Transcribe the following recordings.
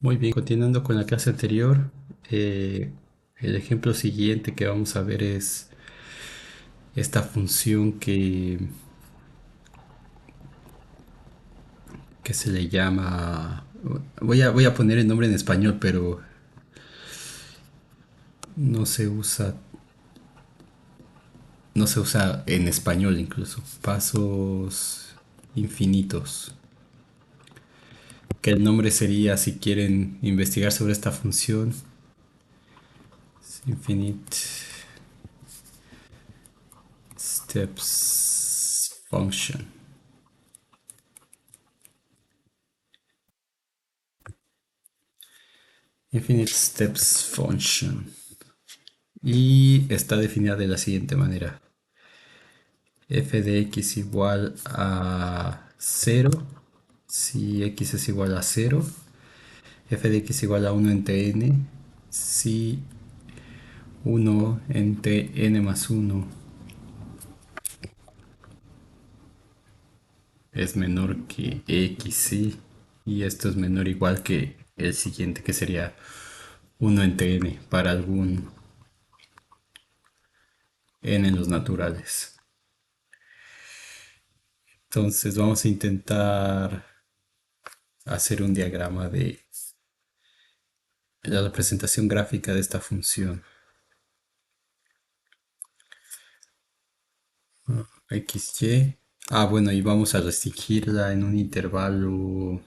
Muy bien, continuando con la clase anterior, eh, el ejemplo siguiente que vamos a ver es esta función que se le llama... voy a poner el nombre en español, pero no se usa, no se usa en español incluso. Pasos infinitos. Que el nombre sería, si quieren investigar sobre esta función, infinite steps function. Infinite steps function. Y está definida de la siguiente manera. F de x igual a cero si x es igual a cero. F de x igual a uno entre n si uno entre n más uno es menor que x, ¿sí? Y esto es menor o igual que el siguiente, que sería uno entre n para algún n en los naturales. Entonces vamos a intentar hacer un diagrama de la representación gráfica de esta función. XY. Ah, bueno, y vamos a restringirla en un intervalo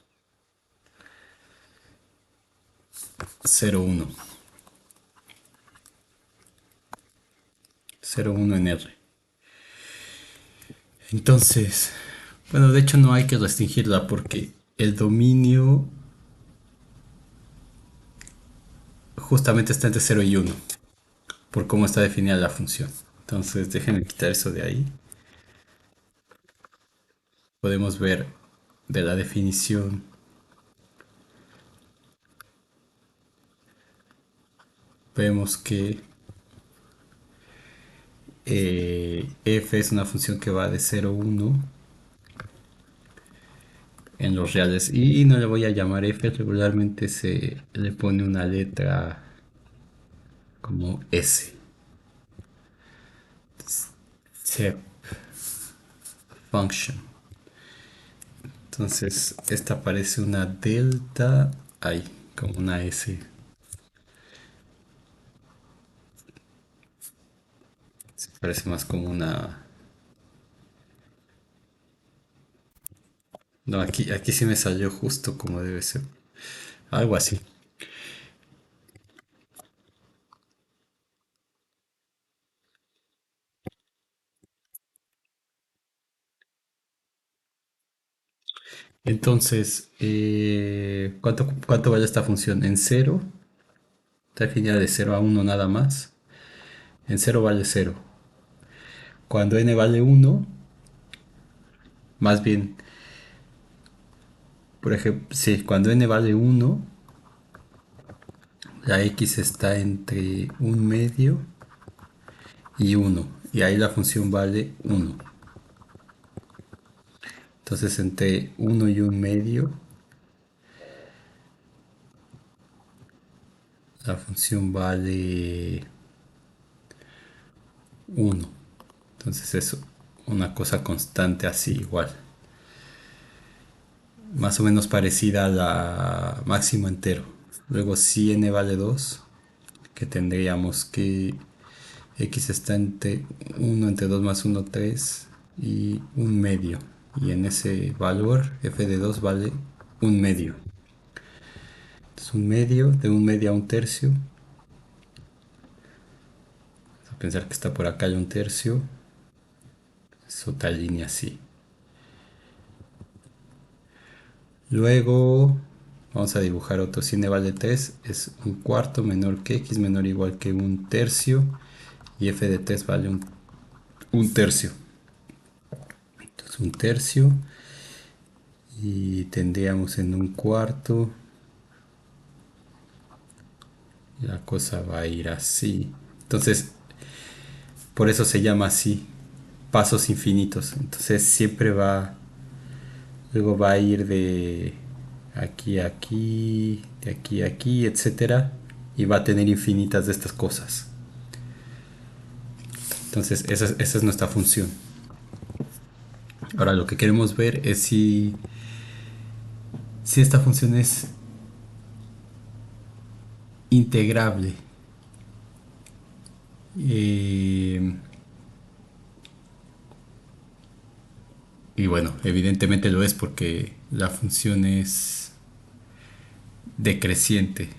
0,1. 0,1 en R. Entonces, bueno, de hecho no hay que restringirla porque el dominio justamente está entre 0 y 1, por cómo está definida la función. Entonces, déjenme quitar eso de ahí. Podemos ver de la definición, vemos que f es una función que va de 0 a 1 en los reales, y no le voy a llamar f, regularmente se le pone una letra como s. Step function. Entonces esta parece una delta ahí, como una s. Se parece más como una... No, aquí sí me salió justo como debe ser. Algo así. Entonces, ¿cuánto vale esta función? En cero, está definida de 0 a 1 nada más. En cero vale cero. Cuando n vale uno, más bien, por ejemplo, sí, cuando n vale uno, la x está entre un medio y uno. Y ahí la función vale uno. Entonces entre uno y un medio, la función vale uno. Entonces es una cosa constante así igual. Más o menos parecida a la máximo entero. Luego si n vale 2, que tendríamos que x está entre uno entre 2 más uno 3 y un medio. Y en ese valor f de 2 vale un medio. Entonces un medio, de un medio a un tercio. Vamos a pensar que está por acá hay un tercio. Es otra línea así. Luego vamos a dibujar otro. Si n vale 3 es un cuarto menor que x menor o igual que un tercio. Y f de 3 vale un tercio. Entonces un tercio. Y tendríamos en un cuarto. La cosa va a ir así. Entonces, por eso se llama así. Pasos infinitos. Entonces siempre va. Luego va a ir de aquí, aquí, de aquí a aquí, etcétera, y va a tener infinitas de estas cosas. Entonces, esa es nuestra función. Ahora, lo que queremos ver es si esta función es integrable. Eh, y bueno, evidentemente lo es porque la función es decreciente.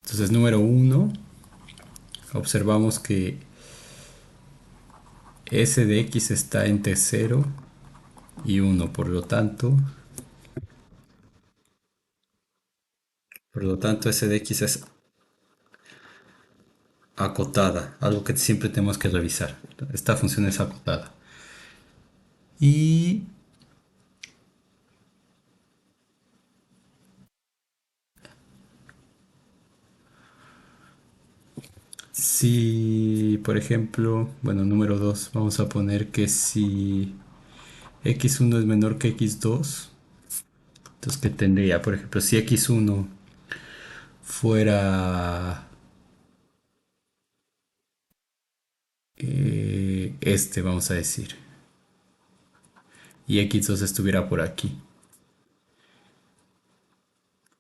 Entonces, número uno, observamos que s de x está entre 0 y 1, por lo tanto s de x es acotada, algo que siempre tenemos que revisar. Esta función es acotada. Y si, por ejemplo, bueno, número 2, vamos a poner que si x1 es menor que x2, entonces, ¿qué tendría? Por ejemplo, si x1 fuera vamos a decir, y x2 estuviera por aquí.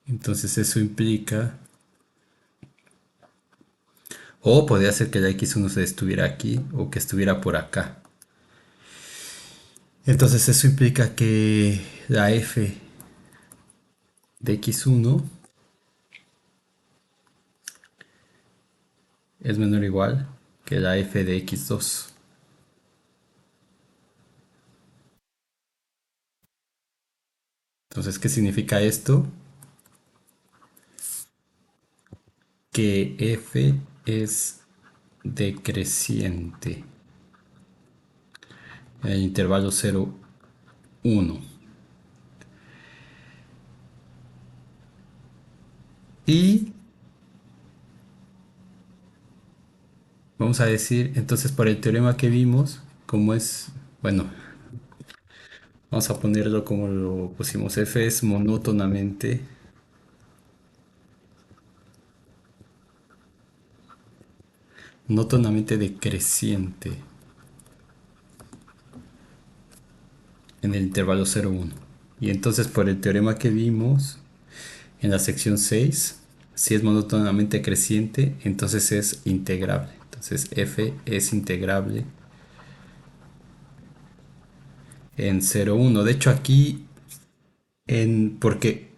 Entonces eso implica, o podría ser que la x1 se estuviera aquí o que estuviera por acá. Entonces eso implica que la f de x1 es menor o igual que la f de x2. Entonces, ¿qué significa esto? Que f es decreciente en el intervalo 0, 1. Y vamos a decir, entonces, por el teorema que vimos, como es, bueno, vamos a ponerlo como lo pusimos, f es monótonamente decreciente en el intervalo 0, 1. Y entonces, por el teorema que vimos en la sección 6, si es monótonamente creciente, entonces es integrable. Entonces f es integrable en 0, 1. De hecho aquí, porque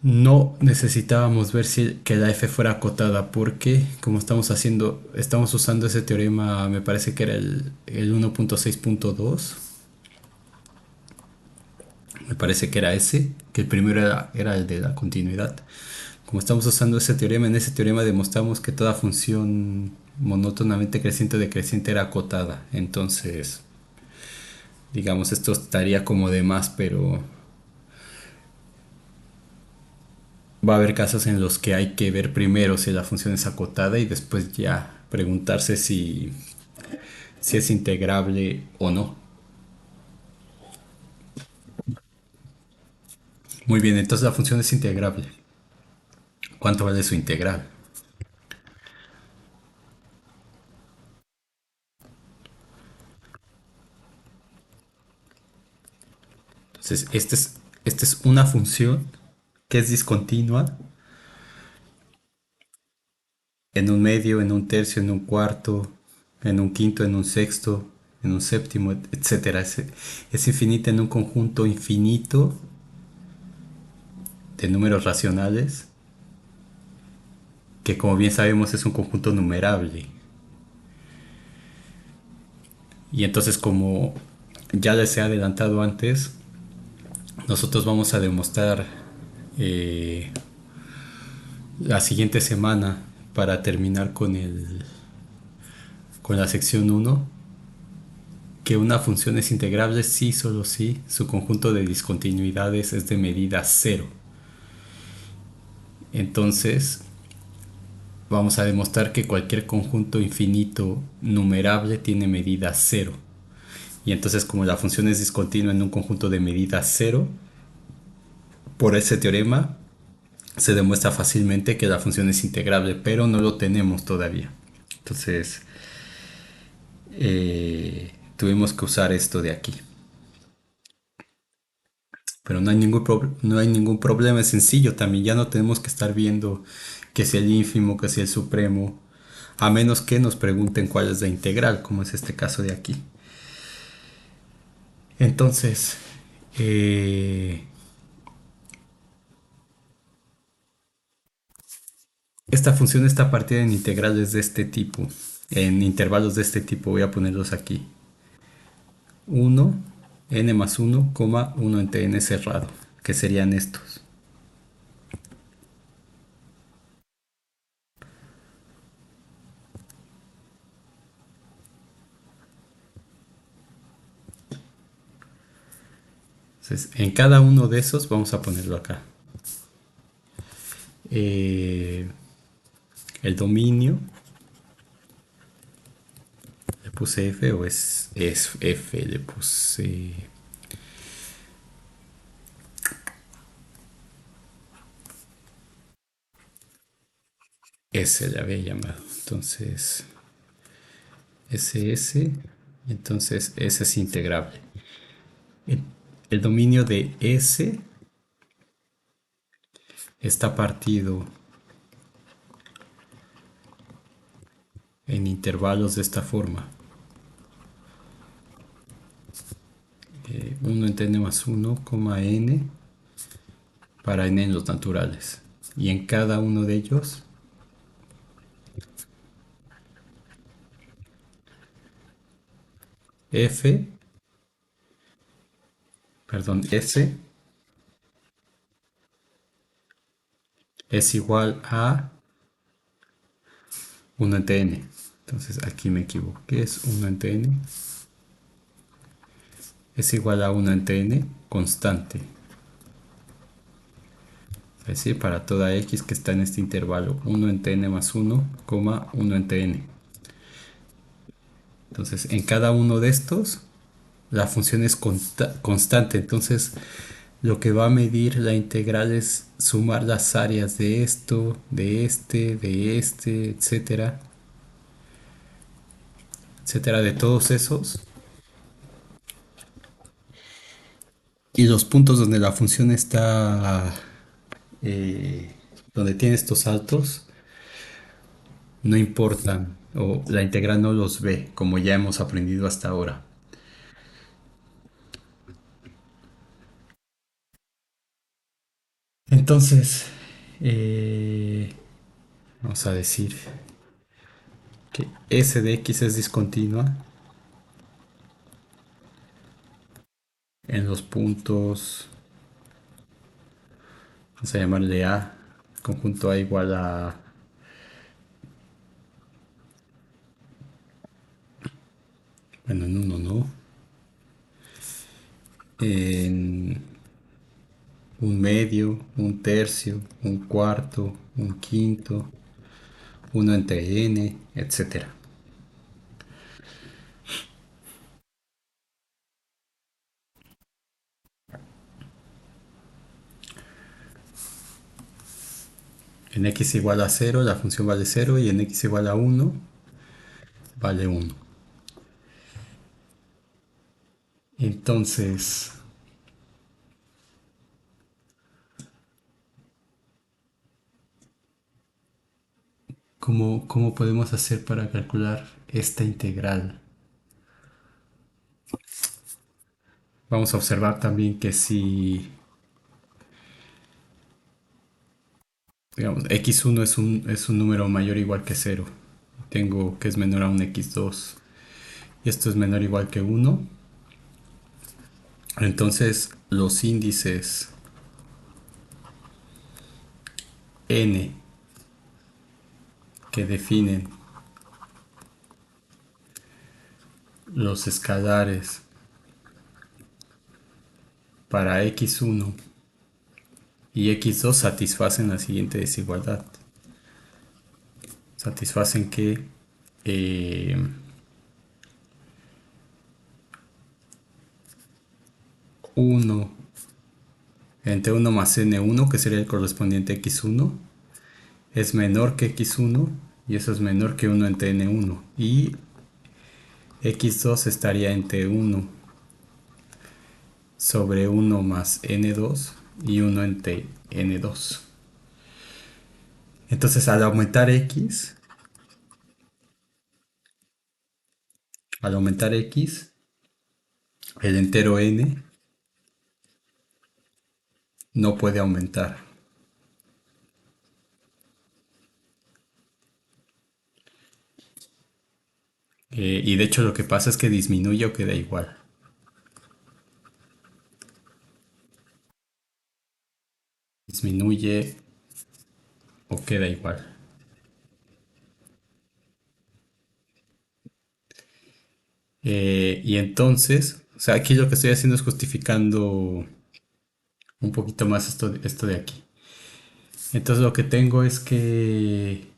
no necesitábamos ver si que la f fuera acotada, porque como estamos usando ese teorema, me parece que era el 1.6.2, me parece que era ese, que el primero era el de la continuidad. Como estamos usando ese teorema, en ese teorema demostramos que toda función monótonamente creciente o decreciente era acotada. Entonces, digamos, esto estaría como de más, pero va a haber casos en los que hay que ver primero si la función es acotada y después ya preguntarse si es integrable o no. Muy bien, entonces la función es integrable. ¿Cuánto vale su integral? Entonces, esta es una función que es discontinua en un medio, en un tercio, en un cuarto, en un quinto, en un sexto, en un séptimo, etcétera. Es infinita en un conjunto infinito de números racionales, que como bien sabemos es un conjunto numerable. Y entonces, como ya les he adelantado antes, nosotros vamos a demostrar eh, la siguiente semana, para terminar con la sección uno, que una función es integrable si, solo si, su conjunto de discontinuidades es de medida cero. Entonces, vamos a demostrar que cualquier conjunto infinito numerable tiene medida cero. Y entonces como la función es discontinua en un conjunto de medidas cero, por ese teorema se demuestra fácilmente que la función es integrable, pero no lo tenemos todavía. Entonces tuvimos que usar esto de aquí. Pero no hay ningún problema, es sencillo también. Ya no tenemos que estar viendo que sea el ínfimo, que sea el supremo, a menos que nos pregunten cuál es la integral, como es este caso de aquí. Entonces, eh, esta función está partida en integrales de este tipo, en intervalos de este tipo. Voy a ponerlos aquí. 1, n más 1, 1 entre n cerrado, que serían estos. Entonces, en cada uno de esos vamos a ponerlo acá. Eh, el dominio, le puse F o es F, le puse S, le había llamado. Entonces, SS, y entonces S es integrable. El, el dominio de S está partido en intervalos de esta forma. 1 entre n más 1, n para n en los naturales. Y en cada uno de ellos, F, perdón, S es igual a 1 entre n. Entonces aquí me equivoqué, es 1 entre n. Es igual a 1 entre n constante. Es decir, para toda x que está en este intervalo, 1 entre n más 1, 1 entre n. Entonces, en cada uno de estos, la función es constante. Entonces, lo que va a medir la integral es sumar las áreas de esto, de este, etcétera, etcétera, de todos esos. Y los puntos donde la función está, eh, donde tiene estos saltos, no importan, o la integral no los ve, como ya hemos aprendido hasta ahora. Entonces, eh, vamos a decir que S de X es discontinua en los puntos, vamos a llamarle A, conjunto A igual a, bueno, en uno no, en un medio, un tercio, un cuarto, un quinto, uno entre n, etcétera. En x igual a 0 la función vale 0 y en x igual a 1 vale 1. Entonces, ¿cómo podemos hacer para calcular esta integral? Vamos a observar también que si, digamos, x1 es un número mayor o igual que 0, tengo que es menor a un x2 y esto es menor o igual que 1, entonces los índices n que definen los escalares para x1 y x2 satisfacen la siguiente desigualdad. Satisfacen que eh, uno entre uno más n1, que sería el correspondiente x1, es menor que x1 y eso es menor que uno entre n1. Y x2 estaría entre uno sobre uno más n2 y uno entre n2. Entonces al aumentar x, el entero n no puede aumentar. Y de hecho lo que pasa es que disminuye o queda igual. Disminuye o queda igual. Y entonces, o sea, aquí lo que estoy haciendo es justificando un poquito más esto de aquí. Entonces lo que tengo es que...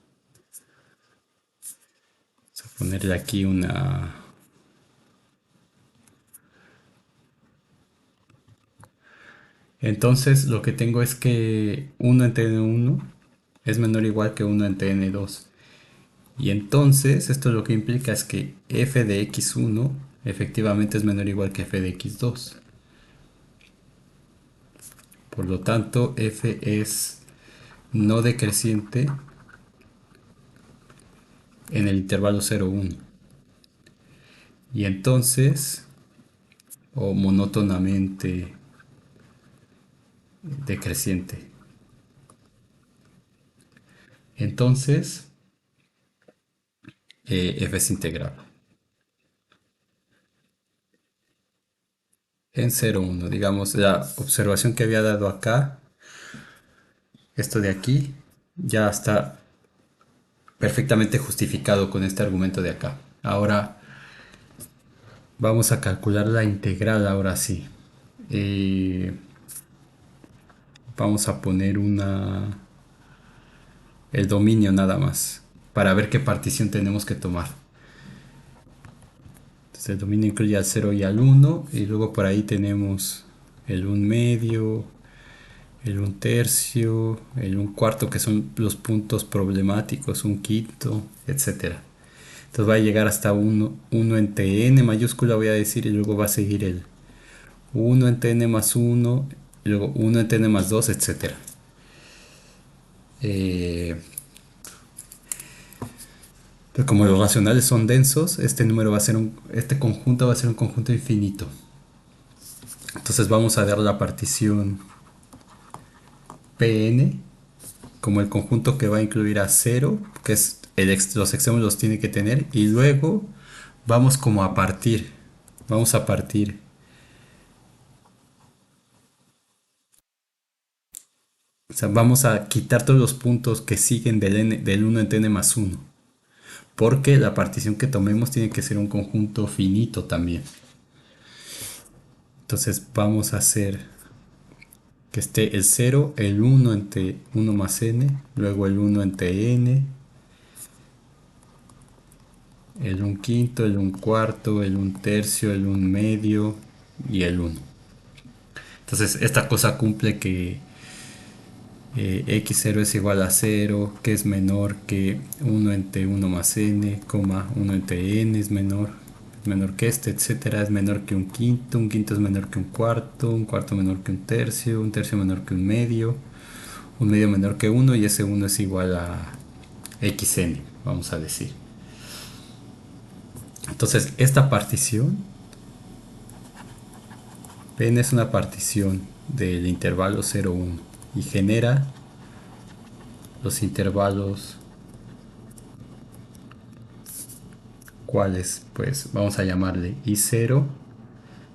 Vamos a ponerle aquí una... Entonces lo que tengo es que uno entre n1 es menor o igual que uno entre n2. Y entonces esto lo que implica es que f de x1 efectivamente es menor o igual que f de x2. Por lo tanto, f es no decreciente en el intervalo 0,1. Y entonces, o monótonamente decreciente. Entonces, f es integral en 0,1. Digamos, la observación que había dado acá, esto de aquí, ya está perfectamente justificado con este argumento de acá. Ahora vamos a calcular la integral, ahora sí. Vamos a poner el dominio nada más, para ver qué partición tenemos que tomar. Entonces el dominio incluye al 0 y al 1, y luego por ahí tenemos el 1 medio, el 1 tercio, el 1 cuarto, que son los puntos problemáticos, 1 quinto, etcétera. Entonces va a llegar hasta 1 entre n mayúscula, voy a decir, y luego va a seguir el 1 entre n más 1, y luego 1 entre n más 2, etcétera. Pero como los racionales son densos, este conjunto va a ser un conjunto infinito. Entonces vamos a dar la partición Pn como el conjunto que va a incluir a 0, que es los extremos los tiene que tener, y luego vamos como a partir. Vamos a partir. O sea, vamos a quitar todos los puntos que siguen del 1 entre n más 1. Porque la partición que tomemos tiene que ser un conjunto finito también. Entonces vamos a hacer que esté el 0, el 1 entre 1 más n, luego el 1 entre n, el 1 quinto, el 1 cuarto, el 1 tercio, el 1 medio y el 1. Entonces esta cosa cumple que x0 es igual a 0, que es menor que 1 entre 1 más n, 1 entre n es menor que este, etcétera, es menor que un quinto es menor que un cuarto menor que un tercio menor que un medio menor que 1, y ese 1 es igual a xn, vamos a decir. Entonces esta partición, Pn es una partición del intervalo 0, 1 y genera los intervalos, ¿cuáles? Pues vamos a llamarle I0,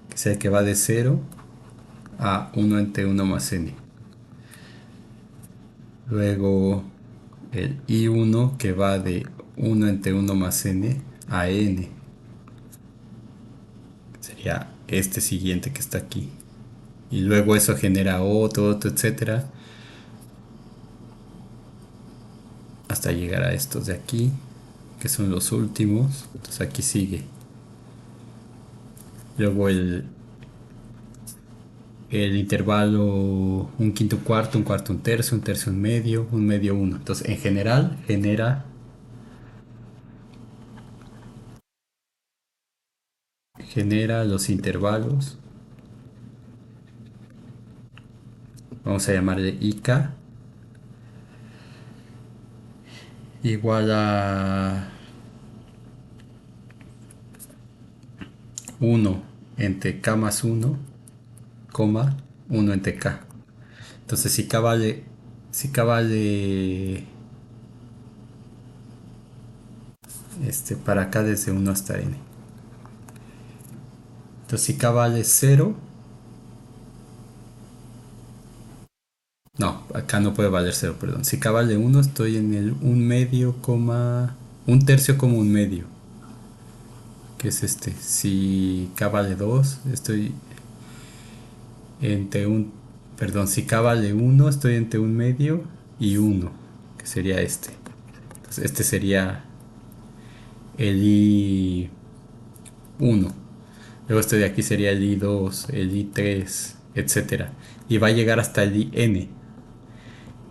que es el que va de 0 a 1 entre 1 más n. Luego el I1, que va de 1 entre 1 más n a n. Sería este siguiente que está aquí. Y luego eso genera otro, etcétera, hasta llegar a estos de aquí, que son los últimos. Entonces aquí sigue. Luego el intervalo un quinto, un cuarto, un tercio, un medio, uno. Entonces, en general, genera los intervalos. Vamos a llamarle IK igual a uno entre K más uno coma uno entre K. Entonces, si K vale para acá desde uno hasta N. Entonces, si K vale cero. No, acá no puede valer cero, perdón. Si K vale uno, estoy en el un medio, un tercio como un medio, que es este. Si K vale 2, estoy entre un, perdón, si K vale uno, estoy entre un medio y uno, que sería este. Entonces, este sería el I1. Luego este de aquí sería el I2, el I3, etcétera. Y va a llegar hasta el IN.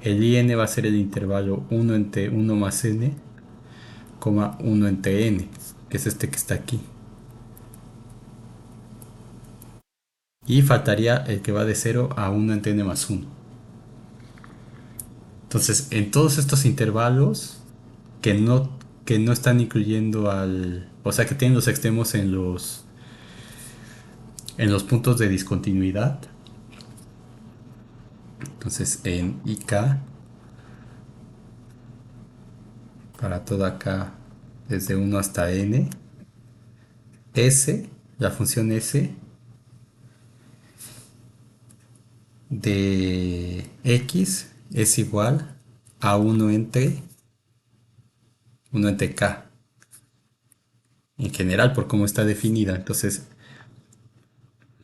El IN va a ser el intervalo uno entre uno más n, uno entre n, que es este que está aquí. Y faltaría el que va de cero a uno entre n más uno. Entonces, en todos estos intervalos que no están incluyendo o sea, que tienen los extremos en los puntos de discontinuidad. Entonces, en IK, para todo acá, desde uno hasta n, S, la función S de X es igual a uno entre K, en general, por cómo está definida. Entonces,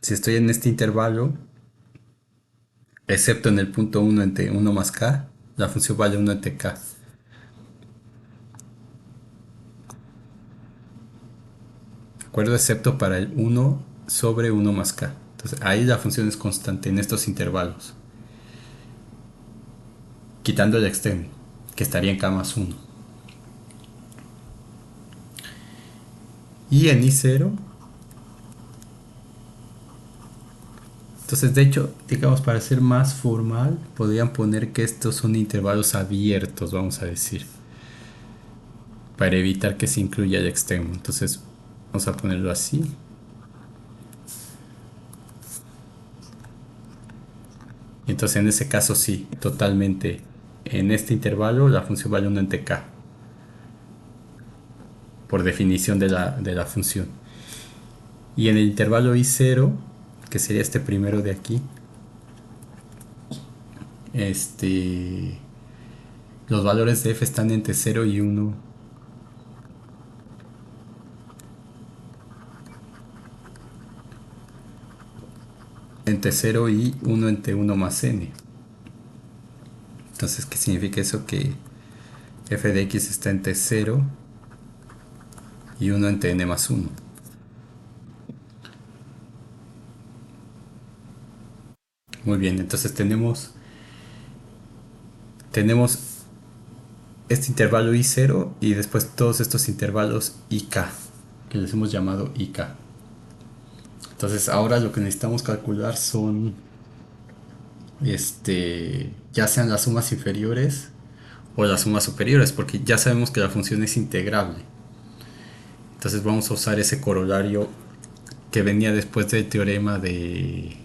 si estoy en este intervalo, excepto en el punto uno entre uno más K, la función vale uno entre K. ¿De acuerdo? Excepto para el uno sobre uno más K. Entonces, ahí la función es constante en estos intervalos, quitando el extremo, que estaría en K más uno. Y en I0, entonces de hecho, digamos, para ser más formal, podrían poner que estos son intervalos abiertos, vamos a decir, para evitar que se incluya el extremo. Entonces, vamos a ponerlo así. Entonces, en ese caso sí, totalmente. En este intervalo la función vale 1 entre k, por definición de la función. Y en el intervalo I0, que sería este primero de aquí, este, los valores de f están entre 0 y 1. Entre 0 y 1 entre 1 más n. Entonces, ¿qué significa eso? Que f de x está entre 0 y 1 entre n más 1. Muy bien, entonces tenemos este intervalo I0 y después todos estos intervalos IK, que les hemos llamado IK. Entonces ahora lo que necesitamos calcular son ya sean las sumas inferiores o las sumas superiores, porque ya sabemos que la función es integrable. Entonces vamos a usar ese corolario que venía después del teorema del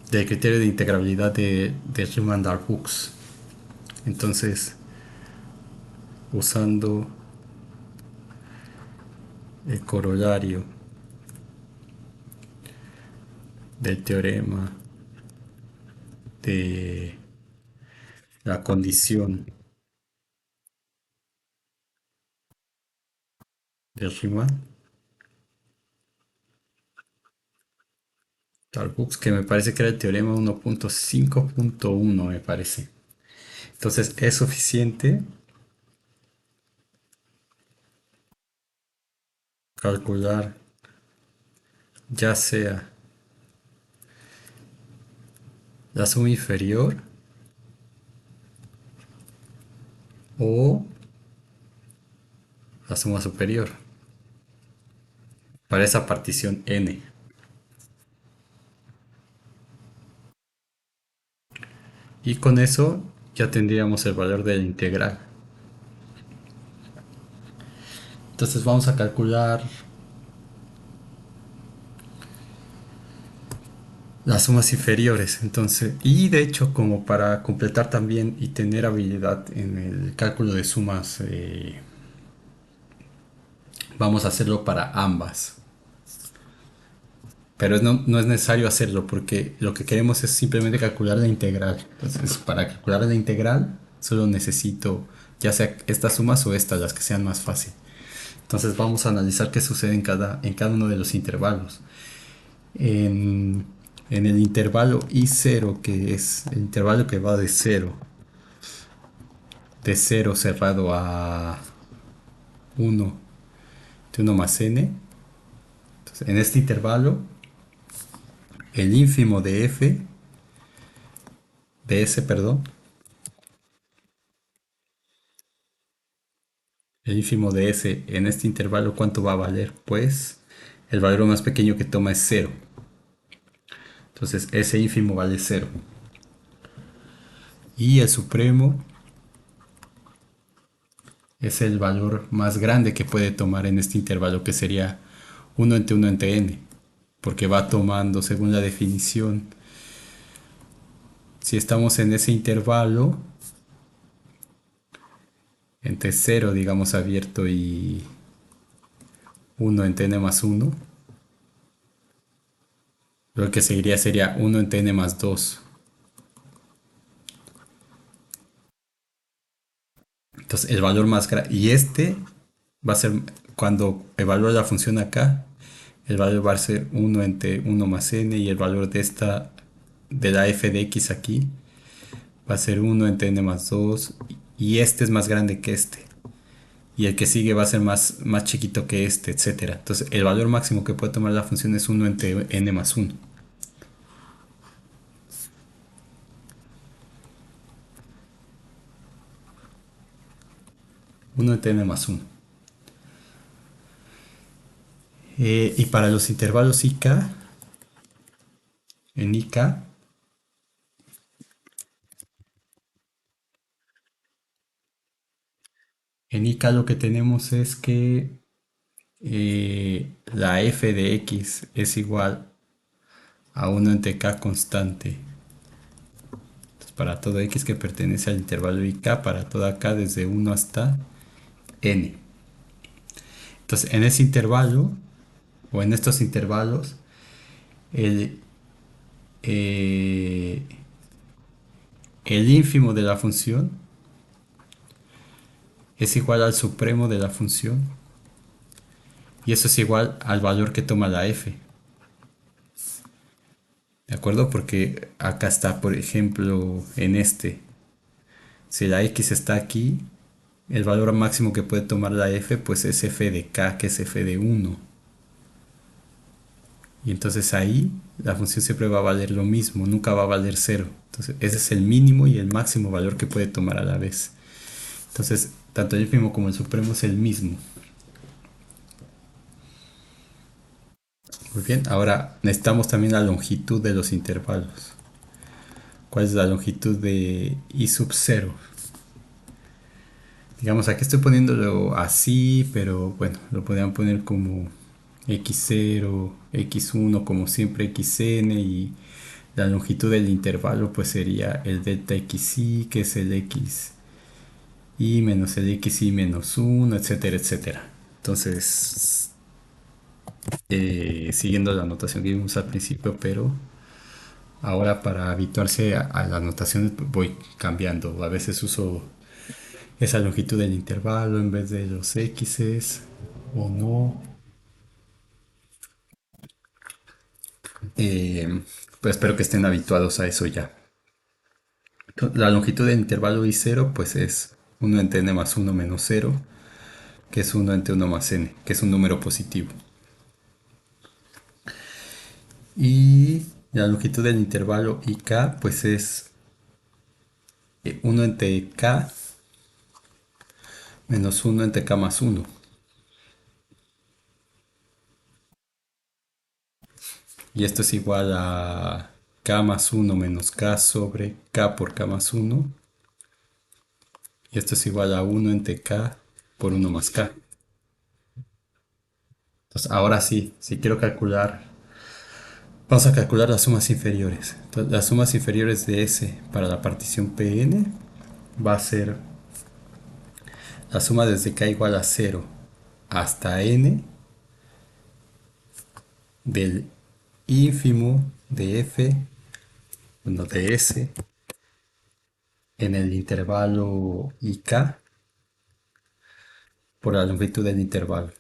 criterio de integrabilidad de Riemann-Darboux. Entonces, usando el corolario del teorema de la condición de Riemann-Darboux, que me parece que era el teorema 1.5.1, me parece. Entonces es suficiente calcular ya sea la suma inferior o la suma superior para esa partición n. Y con eso ya tendríamos el valor de la integral. Entonces vamos a calcular las sumas inferiores. Entonces, y de hecho, como para completar también y tener habilidad en el cálculo de sumas, vamos a hacerlo para ambas. Pero no es necesario hacerlo porque lo que queremos es simplemente calcular la integral. Entonces, para calcular la integral, solo necesito ya sea estas sumas o estas, las que sean más fáciles. Entonces vamos a analizar qué sucede en cada uno de los intervalos. En, en el intervalo I0, que es el intervalo que va de cero cerrado a uno de uno más n. Entonces, en este intervalo, el ínfimo de s, perdón, el ínfimo de s en este intervalo, ¿cuánto va a valer? Pues el valor más pequeño que toma es cero. Entonces ese ínfimo vale cero. Y el supremo es el valor más grande que puede tomar en este intervalo, que sería 1 entre 1 entre n, porque va tomando según la definición. Si estamos en ese intervalo, entre 0, digamos, abierto y 1 entre n más 1, lo que seguiría sería 1 entre n más 2. Entonces el valor más grande, y este va a ser, cuando evalúo la función acá, el valor va a ser 1 entre 1 más n, y el valor de esta, de la f de x aquí, va a ser 1 entre n más 2, y este es más grande que este. Y el que sigue va a ser más chiquito que este, etcétera. Entonces el valor máximo que puede tomar la función es 1 entre n más 1. 1 entre n más 1. Y para los intervalos IK, en IK lo que tenemos es que la f de x es igual a 1 entre k constante. Entonces, para todo x que pertenece al intervalo IK, para toda k desde 1 hasta n. Entonces, en ese intervalo, o en estos intervalos, el, eh, el ínfimo de la función es igual al supremo de la función, y eso es igual al valor que toma la f. ¿De acuerdo? Porque acá está, por ejemplo, en este. Si la x está aquí, el valor máximo que puede tomar la f, pues es f de k, que es f de 1. Y entonces ahí la función siempre va a valer lo mismo, nunca va a valer 0. Entonces ese es el mínimo y el máximo valor que puede tomar a la vez. Entonces, tanto el ínfimo como el supremo es el mismo. Muy bien, ahora necesitamos también la longitud de los intervalos. ¿Cuál es la longitud de I sub 0? Digamos, aquí estoy poniéndolo así, pero bueno, lo podrían poner como x0, x1, como siempre xn, y la longitud del intervalo pues sería el delta xi, que es el xi menos el xi menos 1, etcétera, etcétera. Entonces, siguiendo la notación que vimos al principio, pero ahora para habituarse a las notaciones voy cambiando. A veces uso esa longitud del intervalo en vez de los x's o no. Pues espero que estén habituados a eso ya. La longitud del intervalo I0 pues es 1 entre n más 1 menos 0, que es 1 entre 1 más n, que es un número positivo. Y La longitud del intervalo IK pues es 1 entre K menos 1 entre K más 1. Y esto es igual a K más 1 menos K sobre K por K más 1. Y esto es igual a 1 entre K por 1 más K. Entonces ahora sí, si quiero calcular, vamos a calcular las sumas inferiores. Entonces, las sumas inferiores de S para la partición Pn va a ser la suma desde K igual a 0 hasta N del ínfimo de F, bueno, de S en el intervalo IK por la longitud del intervalo.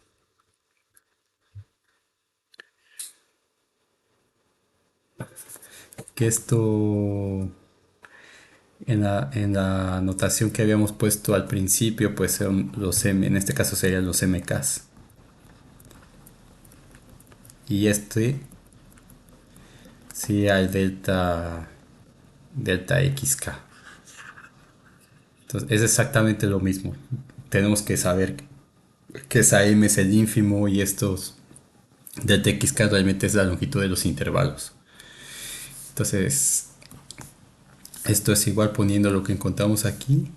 Que esto en la notación que habíamos puesto al principio, pues son los M, en este caso serían los MKs. Y este sería el delta XK. Entonces es exactamente lo mismo. Tenemos que saber que esa M es el ínfimo y estos delta XK realmente es la longitud de los intervalos. Entonces esto es igual poniendo lo que encontramos aquí.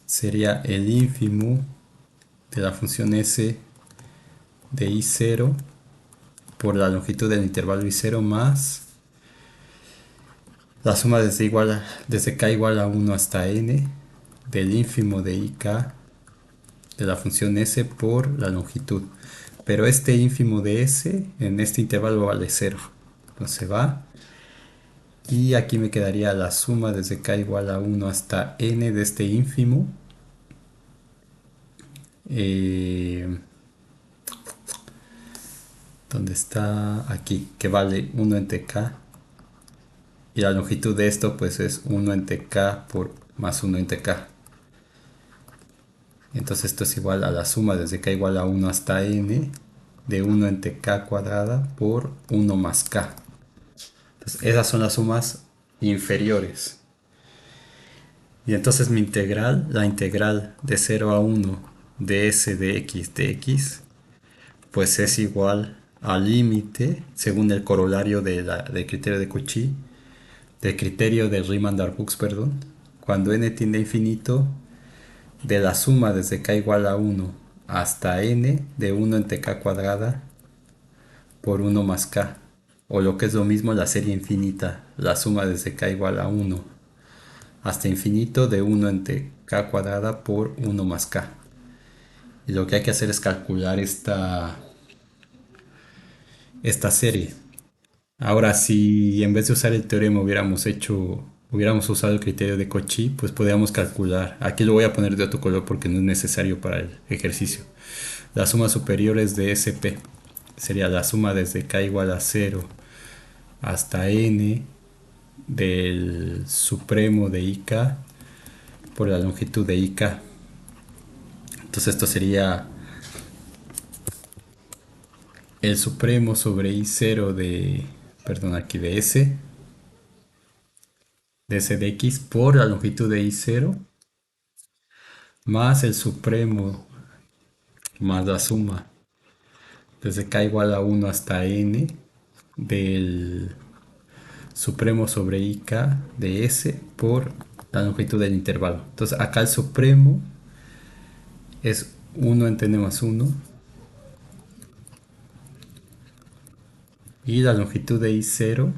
Sería el ínfimo de la función S de I0 por la longitud del intervalo I0 más la suma desde K igual a 1 hasta N del ínfimo de IK de la función S por la longitud. Pero este ínfimo de S en este intervalo vale 0. Entonces va. Y aquí me quedaría la suma desde K igual a 1 hasta N de este ínfimo. ¿Dónde está? Aquí, que vale 1 entre K. Y la longitud de esto pues es 1 entre K por más 1 entre K. Entonces esto es igual a la suma desde K igual a 1 hasta N de 1 entre K cuadrada por 1 más K. Entonces esas son las sumas inferiores. Y entonces mi integral, la integral de 0 a 1 de S de X, pues es igual al límite, según el corolario del criterio de Cauchy, del criterio de Riemann-Darboux, perdón, cuando n tiende a infinito, de la suma desde k igual a 1 hasta n de 1 entre k cuadrada por 1 más k, o lo que es lo mismo la serie infinita, la suma desde k igual a 1 hasta infinito de 1 entre k cuadrada por 1 más k. Y lo que hay que hacer es calcular esta serie. Ahora, si en vez de usar el teorema hubiéramos usado el criterio de Cauchy, pues podríamos calcular. Aquí lo voy a poner de otro color porque no es necesario para el ejercicio. Las sumas superiores de SP sería la suma desde k igual a 0 hasta n del supremo de IK por la longitud de IK. Entonces esto sería el supremo sobre I0 perdón, aquí de S de S de X por la longitud de I0 más el supremo más la suma desde k igual a 1 hasta n del supremo sobre IK de S por la longitud del intervalo. Entonces acá el supremo es 1 entre n más 1 y la longitud de I0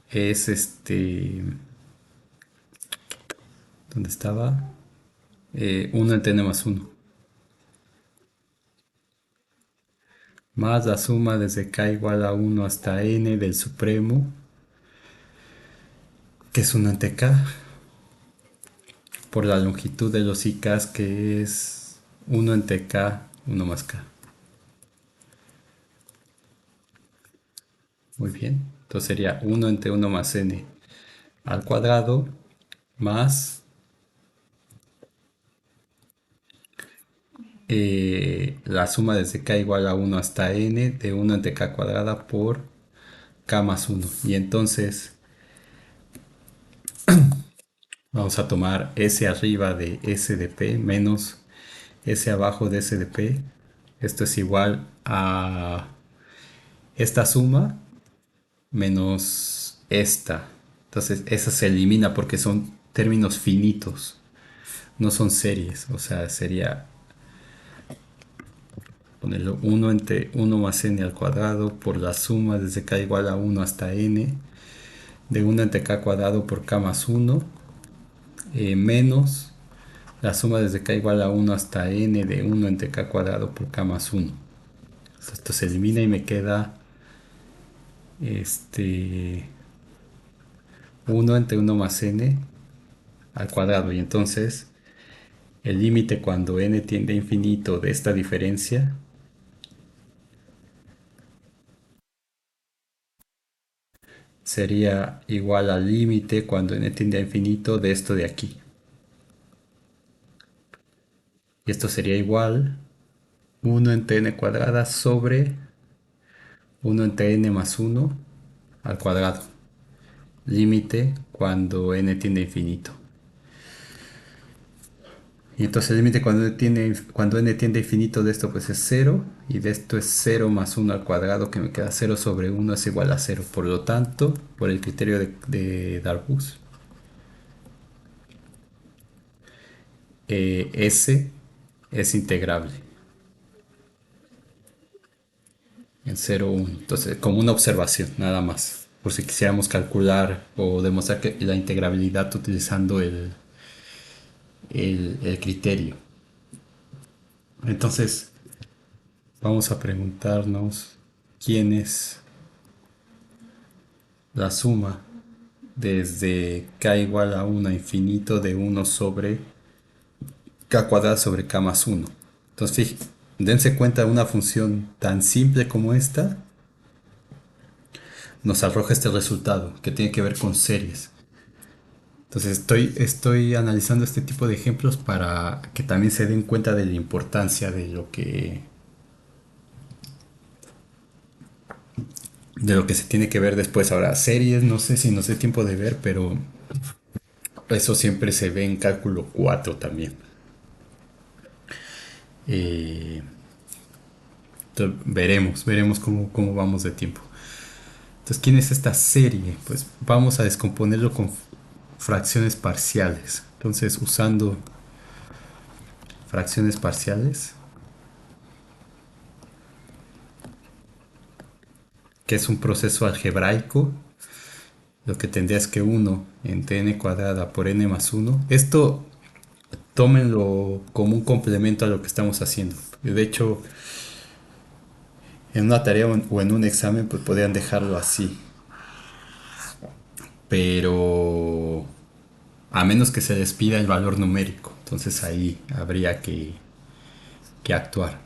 es ¿dónde estaba? 1 entre n más 1 más la suma desde k igual a 1 hasta n del supremo, que es 1 entre k, por la longitud de los IKs, que es 1 entre k, 1 más k. Muy bien. Entonces sería 1 entre 1 más n al cuadrado más la suma desde k igual a 1 hasta n de 1 entre k cuadrada por k más uno. Y entonces vamos a tomar s arriba de s de p menos s abajo de s de p. Esto es igual a esta suma menos esta. Entonces esa se elimina porque son términos finitos, no son series. O sea, sería ponerlo 1 entre 1 más n al cuadrado por la suma desde k igual a 1 hasta n de 1 entre k cuadrado por k más 1 menos la suma desde k igual a 1 hasta n de 1 entre k cuadrado por k más 1. Esto se elimina y me queda este 1 entre 1 más n al cuadrado. Y entonces el límite cuando n tiende a infinito de esta diferencia sería igual al límite cuando n tiende a infinito de esto de aquí. Y esto sería igual 1 entre n cuadrada sobre 1 entre n más 1 al cuadrado. Límite cuando n tiende a infinito. Y entonces el límite cuando n tiende a infinito de esto pues es 0. Y de esto es 0 más 1 al cuadrado, que me queda 0 sobre 1 es igual a 0. Por lo tanto, por el criterio de Darboux, S es integrable en 0, 1. Entonces, como una observación, nada más. Por si quisiéramos calcular o demostrar que la integrabilidad utilizando el criterio. Entonces, vamos a preguntarnos quién es la suma desde k igual a 1 a infinito de 1 sobre k cuadrado sobre k más 1. Entonces, dense cuenta de una función tan simple como esta, nos arroja este resultado que tiene que ver con series. Entonces estoy analizando este tipo de ejemplos para que también se den cuenta de la importancia de lo que se tiene que ver después. Ahora, series, no sé si nos dé tiempo de ver, pero eso siempre se ve en cálculo 4 también. Eh, veremos cómo vamos de tiempo. Entonces, ¿quién es esta serie? Pues vamos a descomponerlo con fracciones parciales. Entonces, usando fracciones parciales, que es un proceso algebraico, lo que tendría es que 1 entre n cuadrada por n más 1. Esto tómenlo como un complemento a lo que estamos haciendo. De hecho, en una tarea o en un examen pues podrían dejarlo así. Pero a menos que se les pida el valor numérico, entonces ahí habría que actuar.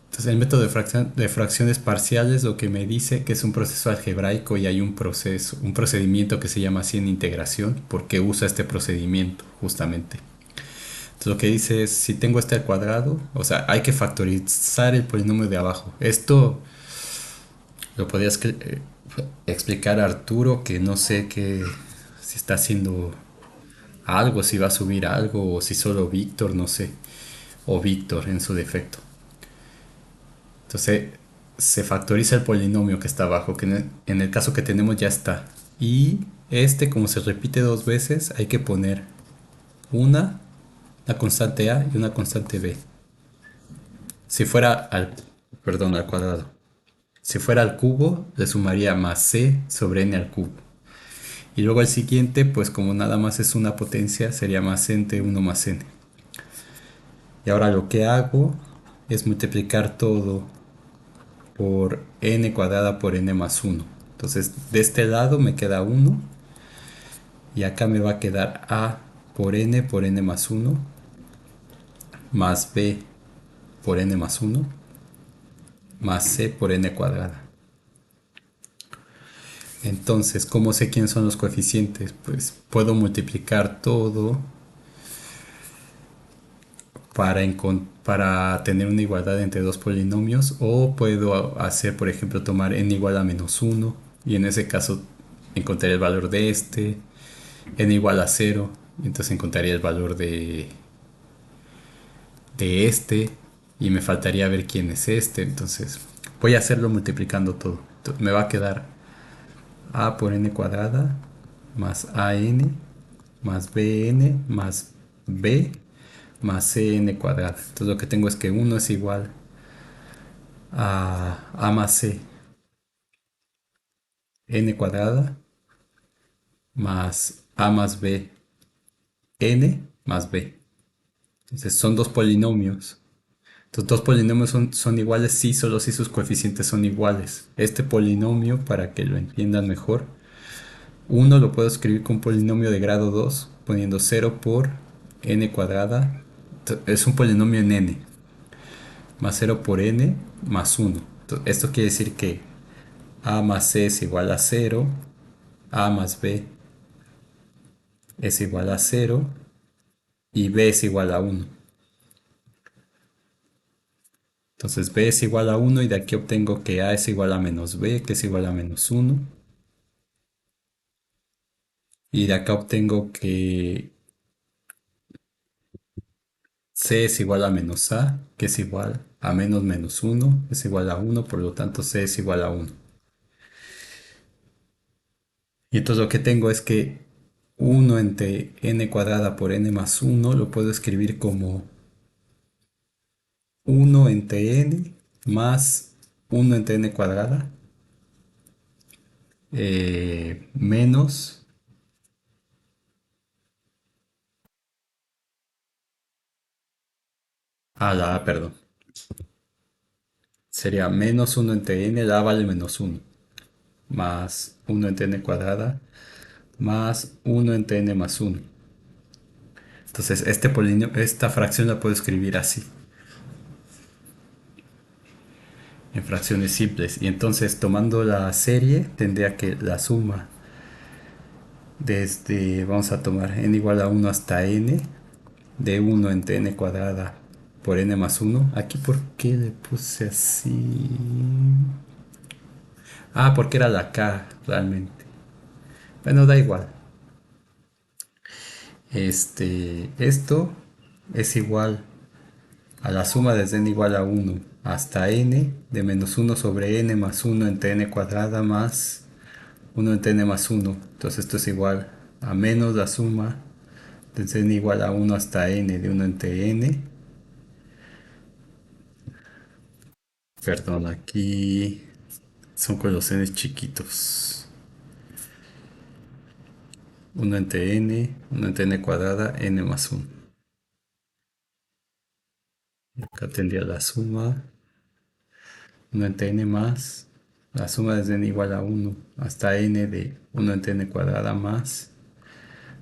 Entonces el método de fracciones parciales lo que me dice que es un proceso algebraico y hay un procedimiento que se llama así en integración, porque usa este procedimiento justamente. Entonces lo que dice es, si tengo este al cuadrado, o sea, hay que factorizar el polinomio de abajo. Esto lo podría explicar a Arturo, que no sé si está haciendo algo, si va a subir algo, o si solo Víctor, no sé, o Víctor en su defecto. Entonces se factoriza el polinomio que está abajo, que en el caso que tenemos ya está. Y este, como se repite dos veces, hay que poner una constante a y una constante b. Si fuera al cuadrado. Si fuera al cubo, le sumaría más c sobre n al cubo. Y luego el siguiente, pues como nada más es una potencia, sería más c entre 1 más n. Y ahora lo que hago es multiplicar todo por n cuadrada por n más 1. Entonces de este lado me queda 1 y acá me va a quedar a por n más 1 más b por n más 1 más c por n cuadrada. Entonces, ¿cómo sé quiénes son los coeficientes? Pues puedo multiplicar todo para tener una igualdad entre dos polinomios, o puedo hacer, por ejemplo, tomar n igual a -1 y en ese caso encontraría el valor de este, n igual a 0, entonces encontraría el valor de este y me faltaría ver quién es este, entonces voy a hacerlo multiplicando todo. Me va a quedar a por n cuadrada más an más bn más b más cn cuadrada. Entonces lo que tengo es que uno es igual a más c n cuadrada más a más b n más b. Entonces son dos polinomios. Estos dos polinomios son iguales si solo si sus coeficientes son iguales. Este polinomio, para que lo entiendan mejor, uno lo puedo escribir como un polinomio de grado 2 poniendo 0 por n cuadrada. Es un polinomio en n, más 0 por n más 1. Esto quiere decir que a más c es igual a 0, a más b es igual a 0 y b es igual a 1. Entonces b es igual a 1 y de aquí obtengo que a es igual a menos b, que es igual a menos 1. Y de acá obtengo que c es igual a menos a, que es igual a menos menos 1, es igual a 1, por lo tanto c es igual a 1. Y entonces lo que tengo es que 1 entre n cuadrada por n más 1 lo puedo escribir como 1 entre n más 1 entre n cuadrada menos a la a, perdón. Sería menos 1 entre n, la a vale menos 1, más 1 entre n cuadrada más 1 entre n más 1. Entonces esta fracción la puedo escribir así, en fracciones simples. Y entonces tomando la serie tendría que la suma desde, vamos a tomar n igual a 1 hasta n, de 1 entre n cuadrada por n más 1. Aquí, ¿por qué le puse así? Ah, porque era la k realmente. Bueno, da igual. Esto es igual a la suma desde n igual a 1 hasta n de menos 1 sobre n más 1 entre n cuadrada más 1 entre n más 1. Entonces esto es igual a menos la suma desde n igual a 1 hasta n de 1 entre n. Perdón, aquí son con los n chiquitos. 1 entre n, 1 entre n cuadrada, n más 1. Y acá tendría la suma 1 entre n más la suma desde n igual a 1 hasta n de 1 entre n cuadrada más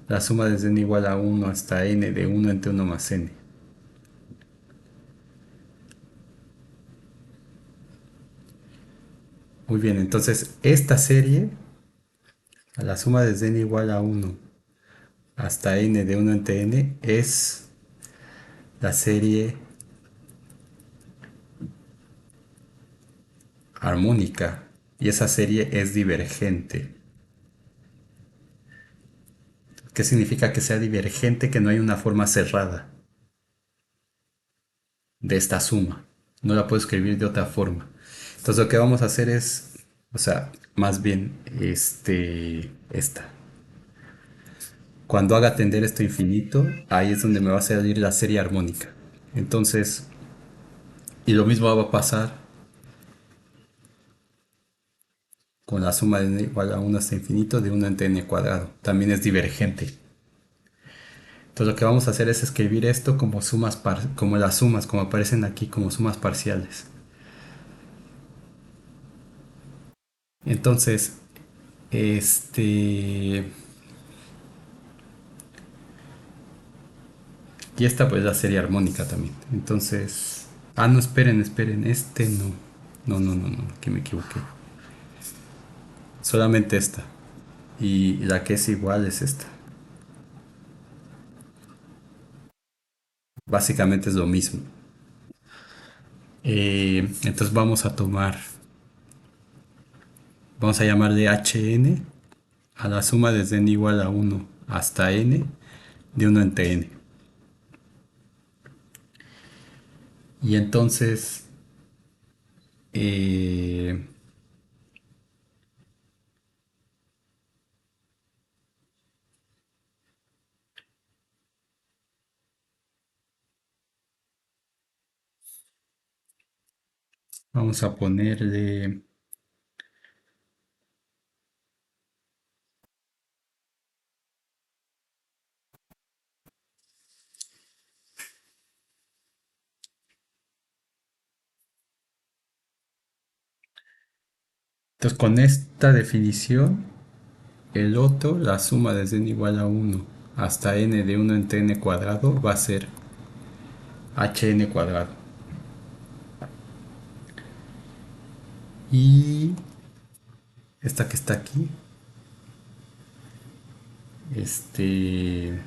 la suma desde n igual a 1 hasta n de 1 entre 1 más n. Muy bien, entonces esta serie, a la suma desde n igual a 1 hasta n de 1 entre n, es la serie armónica y esa serie es divergente. ¿Qué significa que sea divergente? Que no hay una forma cerrada de esta suma. No la puedo escribir de otra forma. Entonces lo que vamos a hacer es, o sea, más bien, esta. Cuando haga tender esto a infinito, ahí es donde me va a salir la serie armónica. Entonces, y lo mismo va a pasar con la suma de n igual a 1 hasta infinito de 1 entre n cuadrado. También es divergente. Entonces lo que vamos a hacer es escribir esto como como las sumas, como aparecen aquí, como sumas parciales. Entonces, y esta pues la serie armónica también. Entonces, no, esperen, no. No, que me equivoqué. Solamente esta. Y la que es igual es esta. Básicamente es lo mismo. Entonces vamos a llamarle hn a la suma desde n igual a 1 hasta n de 1 entre n. Y entonces eh, vamos a ponerle. Entonces con esta definición, el otro, la suma desde n igual a 1 hasta n de 1 entre n cuadrado va a ser hn cuadrado. Y esta que está aquí, este,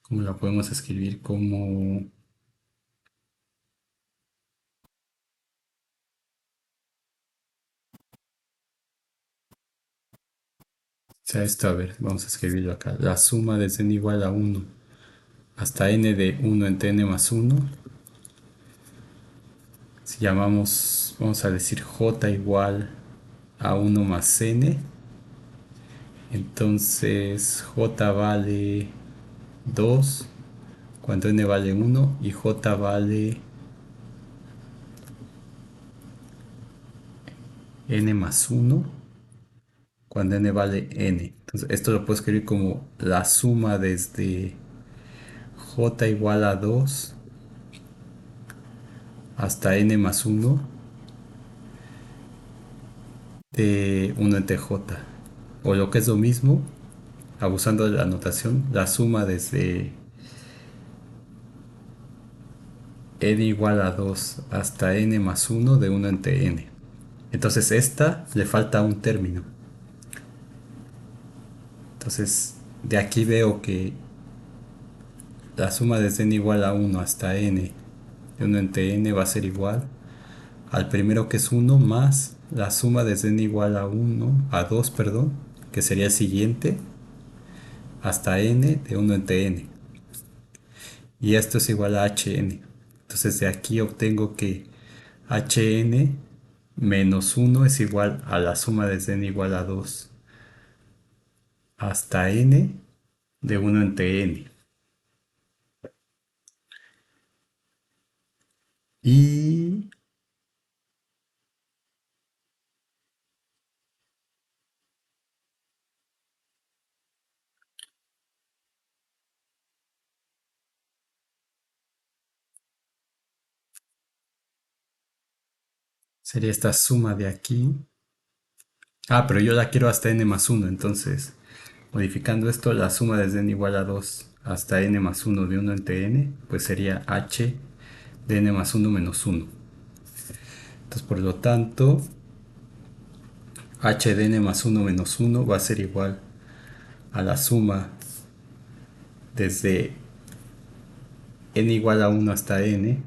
¿cómo la podemos escribir? Como, o sea, esto, a ver, vamos a escribirlo acá. La suma desde n igual a 1 hasta n de 1 entre n más 1. Si llamamos, vamos a decir j igual a 1 más n, entonces j vale 2 cuando n vale 1 y j vale n más 1 cuando n vale n. Entonces esto lo puedo escribir como la suma desde j igual a 2 hasta n más 1 de 1 entre j. O lo que es lo mismo, abusando de la notación, la suma desde n igual a 2 hasta n más 1 de 1 entre n. Entonces esta le falta un término. Entonces de aquí veo que la suma desde n igual a 1 hasta n de 1 entre n va a ser igual al primero que es 1 más la suma desde n igual a 1, a 2, perdón, que sería el siguiente, hasta n de 1 entre n. Y esto es igual a hn. Entonces de aquí obtengo que hn menos 1 es igual a la suma desde n igual a 2 hasta n de 1 entre n. Y sería esta suma de aquí. Ah, pero yo la quiero hasta n más 1, entonces modificando esto, la suma desde n igual a 2 hasta n más 1 de 1 entre n, pues sería h de n más 1 menos 1. Entonces, por lo tanto, h de n más 1 menos 1 va a ser igual a la suma desde n igual a 1 hasta n.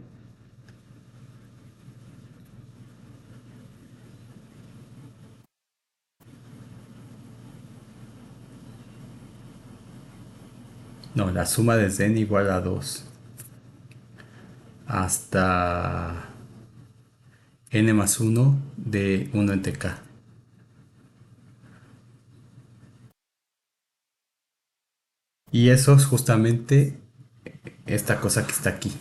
No, la suma desde n igual a 2 hasta n más 1 de 1 entre k. Y eso es justamente esta cosa que está aquí,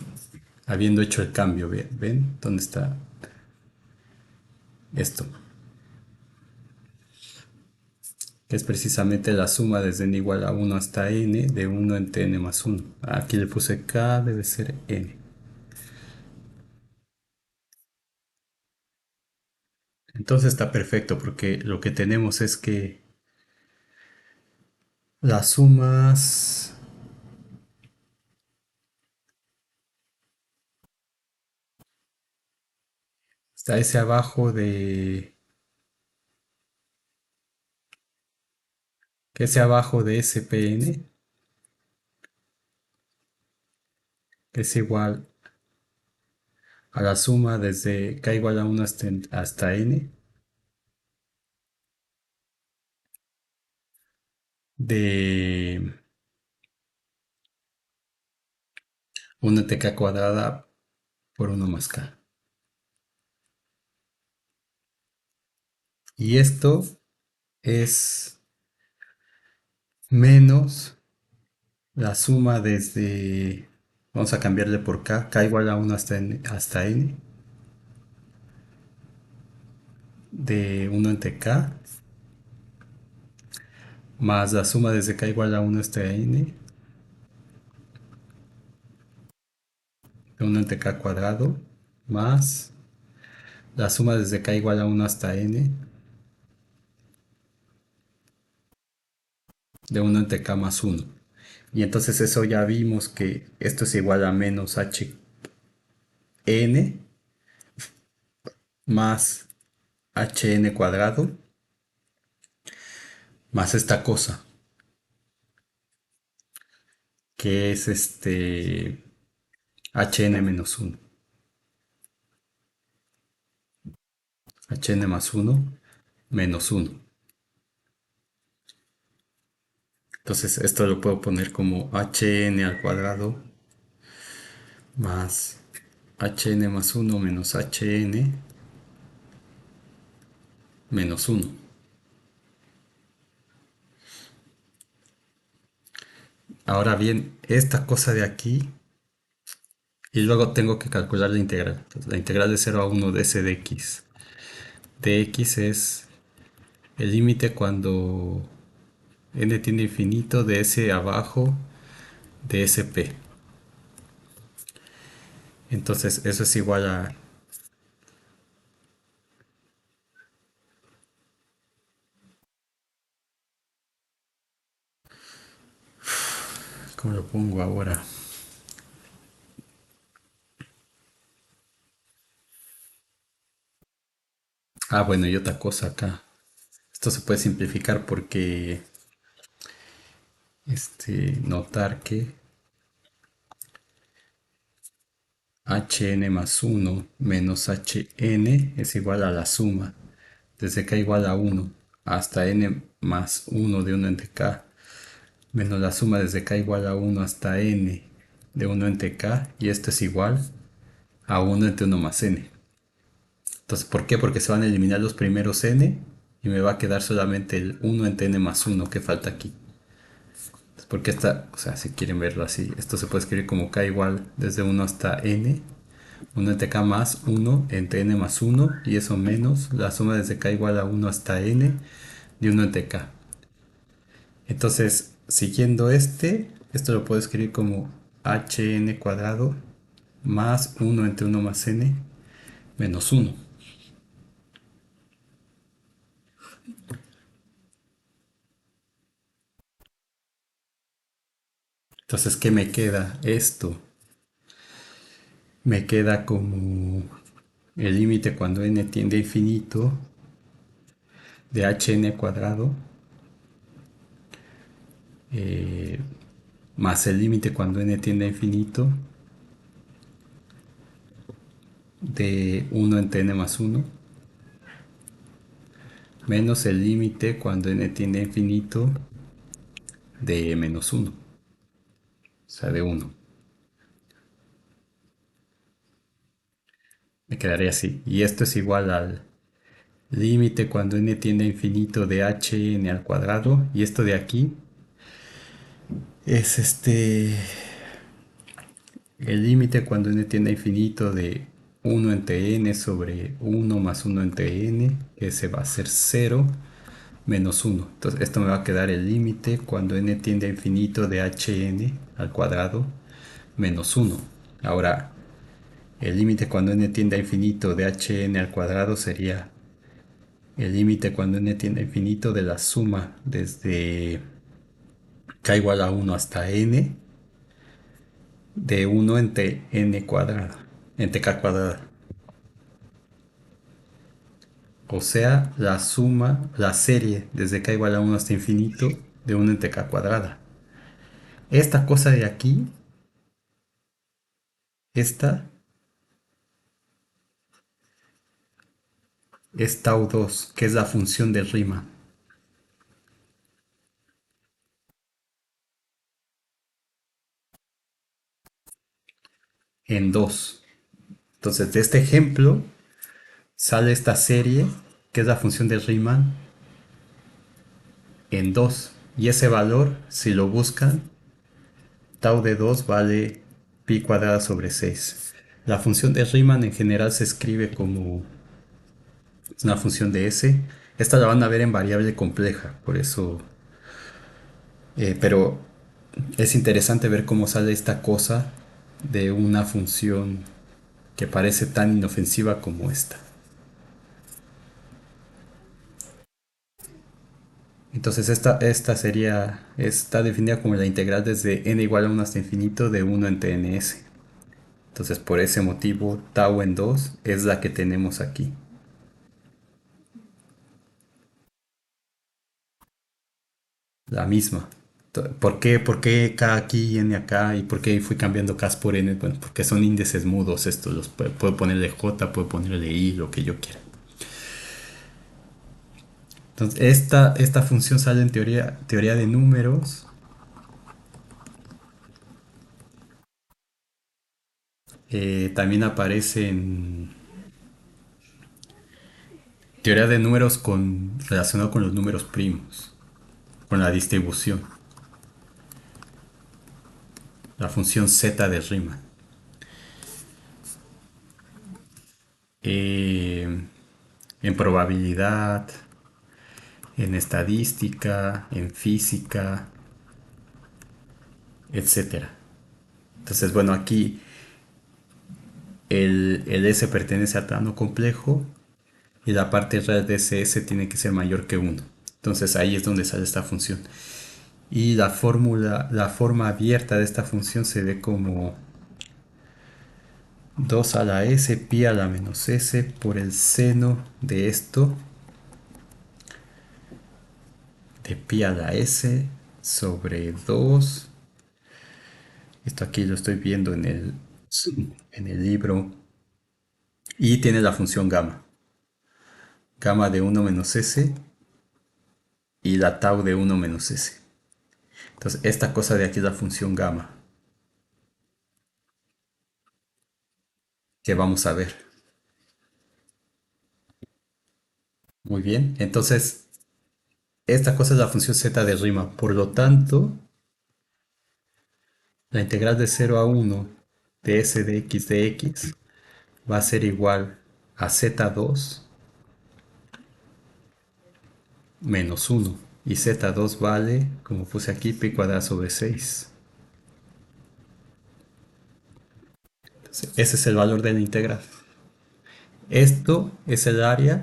habiendo hecho el cambio. ¿Ven? ¿Dónde está esto? Que es precisamente la suma desde n igual a 1 hasta n de 1 entre n más 1. Aquí le puse k, debe ser n. Entonces está perfecto porque lo que tenemos es que las sumas está ese abajo de que sea abajo de SPN es igual a la suma desde k igual a 1 hasta n de 1 k cuadrada por 1 más k. Y esto es menos la suma desde, vamos a cambiarle por k igual a 1 hasta n de 1 entre k, más la suma desde k igual a 1 hasta n de 1 entre k cuadrado, más la suma desde k igual a 1 hasta n de 1 entre k más 1. Y entonces eso ya vimos que esto es igual a menos hn más hn cuadrado más esta cosa que es hn menos 1, hn más 1 menos 1. Entonces esto lo puedo poner como hn al cuadrado más hn más 1 menos hn menos 1. Ahora bien, esta cosa de aquí, y luego tengo que calcular la integral. Entonces, la integral de 0 a 1 de s de x. De x es el límite cuando n tiende a infinito de s abajo de sp. Entonces eso es igual a... ¿Cómo lo pongo ahora? Ah, bueno, y otra cosa acá. Esto se puede simplificar porque notar que hn más 1 menos hn es igual a la suma desde k igual a 1 hasta n más 1 de 1 entre k menos la suma desde k igual a 1 hasta n de 1 entre k, y esto es igual a 1 entre 1 más n. Entonces, ¿por qué? Porque se van a eliminar los primeros n y me va a quedar solamente el 1 entre n más 1 que falta aquí. Entonces, porque esta, o sea, si quieren verlo así, esto se puede escribir como k igual desde 1 hasta n, 1 entre k más 1 entre n más 1, y eso menos la suma desde k igual a 1 hasta n de 1 entre k. Entonces, siguiendo esto lo puedo escribir como hn cuadrado más 1 entre 1 más n menos 1. Entonces, ¿qué me queda? Esto me queda como el límite cuando n tiende a infinito de hn cuadrado eh, más el límite cuando n tiende a infinito de 1 entre n más 1 menos el límite cuando n tiende a infinito de menos 1, o sea, de 1. Me quedaría así. Y esto es igual al límite cuando n tiende a infinito de hn al cuadrado. Y esto de aquí es el límite cuando n tiende a infinito de 1 entre n sobre 1 más 1 entre n, que se va a hacer 0 menos 1. Entonces esto me va a quedar el límite cuando n tiende a infinito de hn al cuadrado menos 1. Ahora, el límite cuando n tiende a infinito de hn al cuadrado sería el límite cuando n tiende a infinito de la suma desde k igual a 1 hasta n de 1 entre n cuadrada, entre k cuadrada. O sea, la suma, la serie desde k igual a 1 hasta infinito de 1 entre k cuadrada. Esta cosa de aquí, esta, es tau 2, que es la función de Riemann, en 2. Entonces, de este ejemplo sale esta serie, que es la función de Riemann, en 2. Y ese valor, si lo buscan, tau de 2 vale pi cuadrada sobre 6. La función de Riemann en general se escribe como una función de S. Esta la van a ver en variable compleja, por eso. Pero es interesante ver cómo sale esta cosa de una función que parece tan inofensiva como esta. Entonces está definida como la integral desde n igual a 1 hasta infinito de 1 entre ns. Entonces por ese motivo tau en 2 es la que tenemos aquí. La misma. ¿Por qué K aquí y N acá? ¿Y por qué fui cambiando K por N? Bueno, porque son índices mudos estos. Puedo ponerle J, puedo ponerle I, lo que yo quiera. Entonces, esta función sale en teoría de números. También aparece en teoría de números relacionado con los números primos, con la distribución, la función z de Riemann. Eh, en probabilidad, en estadística, en física, etcétera. Entonces, bueno, aquí el S pertenece al plano complejo y la parte real de ese S tiene que ser mayor que 1. Entonces ahí es donde sale esta función. Y la forma abierta de esta función se ve como 2 a la S pi a la menos S por el seno de esto, de pi a la S sobre 2. Esto aquí lo estoy viendo en el libro. Y tiene la función gamma. Gamma de 1 menos S y la tau de 1 menos S. Entonces, esta cosa de aquí es la función gamma que vamos a ver. Muy bien. Entonces, esta cosa es la función z de Riemann. Por lo tanto, la integral de 0 a 1 de s de x va a ser igual a z2 menos 1. Y z2 vale, como puse aquí, pi cuadrada sobre 6. Entonces, ese es el valor de la integral. Esto es el área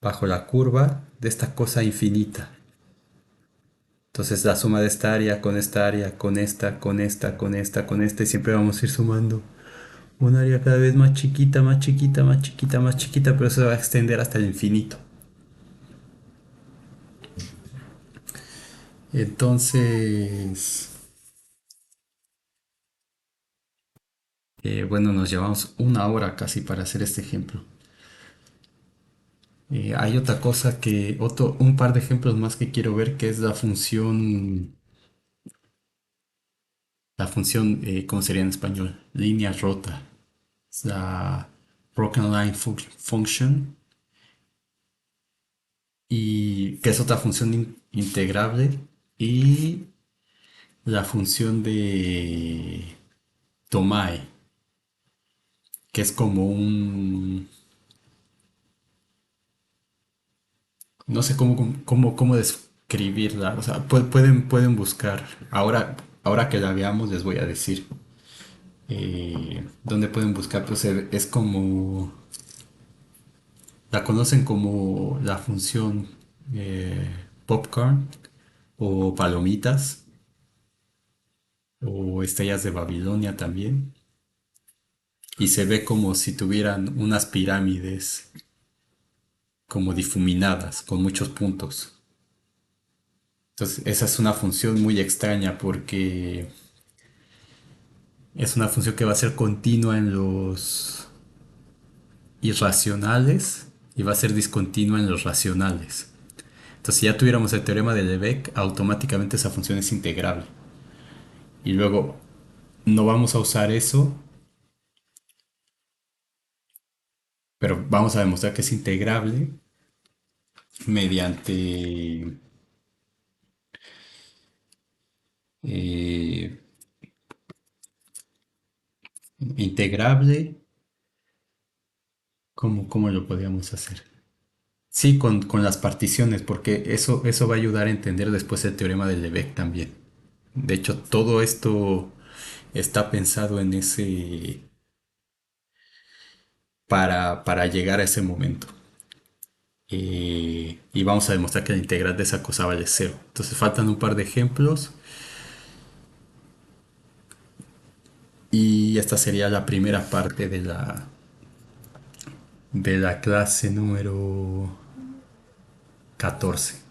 bajo la curva de esta cosa infinita. Entonces la suma de esta área con esta área, con esta, con esta, con esta, con esta, y siempre vamos a ir sumando un área cada vez más chiquita, más chiquita, más chiquita, más chiquita, pero eso se va a extender hasta el infinito. Entonces, bueno, nos llevamos una hora casi para hacer este ejemplo. Hay otra cosa un par de ejemplos más que quiero ver, que es la función, ¿cómo sería en español? Línea rota. Es la broken line function, y que es otra función integrable, y la función de Tomae, que es como no sé cómo describirla. O sea, pueden buscar. Ahora que la veamos les voy a decir dónde pueden buscar. Pues es como, la conocen como la función popcorn o palomitas o estrellas de Babilonia también. Y se ve como si tuvieran unas pirámides como difuminadas con muchos puntos. Entonces, esa es una función muy extraña porque es una función que va a ser continua en los irracionales y va a ser discontinua en los racionales. Entonces, si ya tuviéramos el teorema de Lebesgue, automáticamente esa función es integrable. Y luego no vamos a usar eso, pero vamos a demostrar que es integrable mediante eh, integrable. ¿Cómo lo podríamos hacer? Sí, con las particiones, porque eso va a ayudar a entender después el teorema de Lebesgue también. De hecho, todo esto está pensado en ese para llegar a ese momento. Y vamos a demostrar que la integral de esa cosa vale cero. Entonces faltan un par de ejemplos y esta sería la primera parte de la clase número 14.